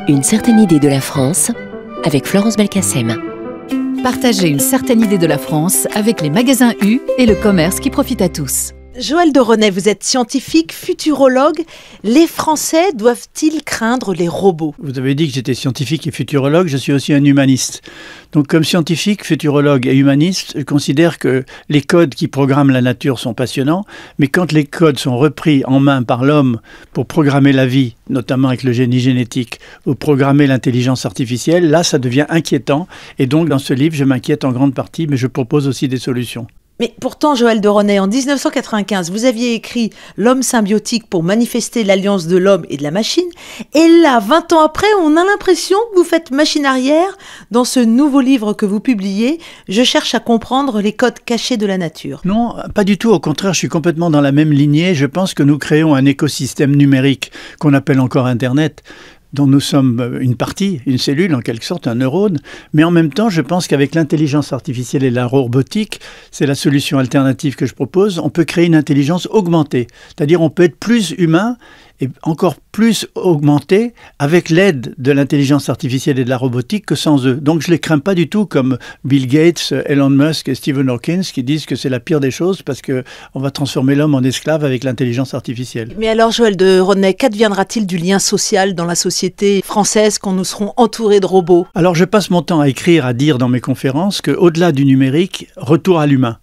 Une certaine idée de la France avec Florence Belkacem. Partagez une certaine idée de la France avec les magasins U et le commerce qui profite à tous. Joël de René, vous êtes scientifique, futurologue. Les Français doivent-ils craindre les robots? Vous avez dit que j'étais scientifique et futurologue, je suis aussi un humaniste. Donc comme scientifique, futurologue et humaniste, je considère que les codes qui programment la nature sont passionnants, mais quand les codes sont repris en main par l'homme pour programmer la vie, notamment avec le génie génétique, ou programmer l'intelligence artificielle, là ça devient inquiétant. Et donc dans ce livre, je m'inquiète en grande partie, mais je propose aussi des solutions. Mais pourtant, Joël de René, en 1995, vous aviez écrit « L'homme symbiotique pour manifester l'alliance de l'homme et de la machine ». Et là, 20 ans après, on a l'impression que vous faites machine arrière. Dans ce nouveau livre que vous publiez, je cherche à comprendre les codes cachés de la nature. Non, pas du tout. Au contraire, je suis complètement dans la même lignée. Je pense que nous créons un écosystème numérique qu'on appelle encore Internet, dont nous sommes une partie, une cellule en quelque sorte, un neurone. Mais en même temps, je pense qu'avec l'intelligence artificielle et la robotique, c'est la solution alternative que je propose, on peut créer une intelligence augmentée. C'est-à-dire on peut être plus humain et encore plus augmenté avec l'aide de l'intelligence artificielle et de la robotique que sans eux. Donc je ne les crains pas du tout comme Bill Gates, Elon Musk et Stephen Hawking qui disent que c'est la pire des choses parce qu'on va transformer l'homme en esclave avec l'intelligence artificielle. Mais alors Joël de René, qu'adviendra-t-il du lien social dans la société française quand nous serons entourés de robots? Alors je passe mon temps à écrire, à dire dans mes conférences qu'au-delà du numérique, retour à l'humain.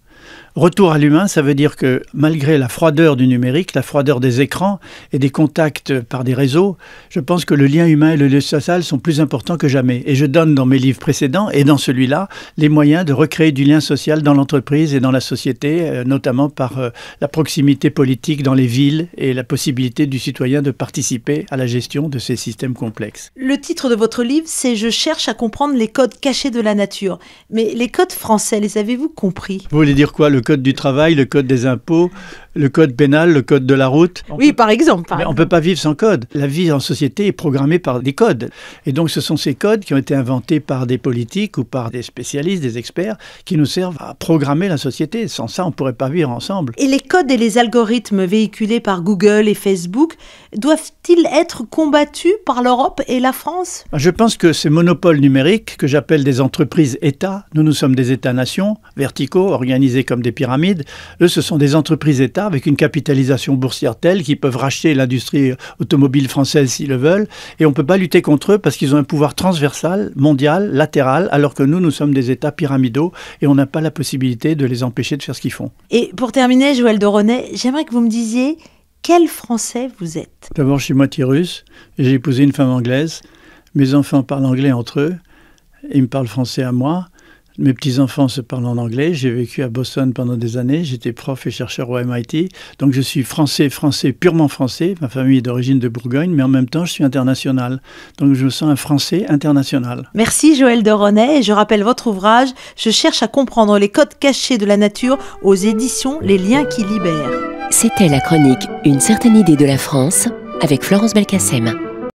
Retour à l'humain, ça veut dire que malgré la froideur du numérique, la froideur des écrans et des contacts par des réseaux, je pense que le lien humain et le lien social sont plus importants que jamais. Et je donne dans mes livres précédents et dans celui-là les moyens de recréer du lien social dans l'entreprise et dans la société, notamment par la proximité politique dans les villes et la possibilité du citoyen de participer à la gestion de ces systèmes complexes. Le titre de votre livre, c'est « Je cherche à comprendre les codes cachés de la nature ». Mais les codes français, les avez-vous compris? Vous voulez dire quoi? Le code du travail, le code des impôts, le code pénal, le code de la route. Oui, par exemple. Mais on ne peut pas vivre sans code. La vie en société est programmée par des codes. Et donc ce sont ces codes qui ont été inventés par des politiques ou par des spécialistes, des experts, qui nous servent à programmer la société. Sans ça, on ne pourrait pas vivre ensemble. Et les codes et les algorithmes véhiculés par Google et Facebook doivent-ils être combattus par l'Europe et la France? Je pense que ces monopoles numériques, que j'appelle des entreprises-États, nous sommes des États-nations, verticaux, organisés comme des pyramides, eux, ce sont des entreprises-États avec une capitalisation boursière telle qu'ils peuvent racheter l'industrie automobile française s'ils le veulent. Et on ne peut pas lutter contre eux parce qu'ils ont un pouvoir transversal, mondial, latéral, alors que nous sommes des États pyramidaux et on n'a pas la possibilité de les empêcher de faire ce qu'ils font. Et pour terminer, Joël de René, j'aimerais que vous me disiez quel Français vous êtes? D'abord, je suis moitié russe, j'ai épousé une femme anglaise. Mes enfants parlent anglais entre eux, ils me parlent français à moi. Mes petits-enfants se parlent en anglais. J'ai vécu à Boston pendant des années. J'étais prof et chercheur au MIT. Donc je suis français, purement français. Ma famille est d'origine de Bourgogne, mais en même temps, je suis international. Donc je me sens un Français international. Merci Joël de René. Et je rappelle votre ouvrage « Je cherche à comprendre les codes cachés de la nature » aux éditions Les Liens qui libèrent. C'était la chronique Une certaine idée de la France avec Florence Belkacem.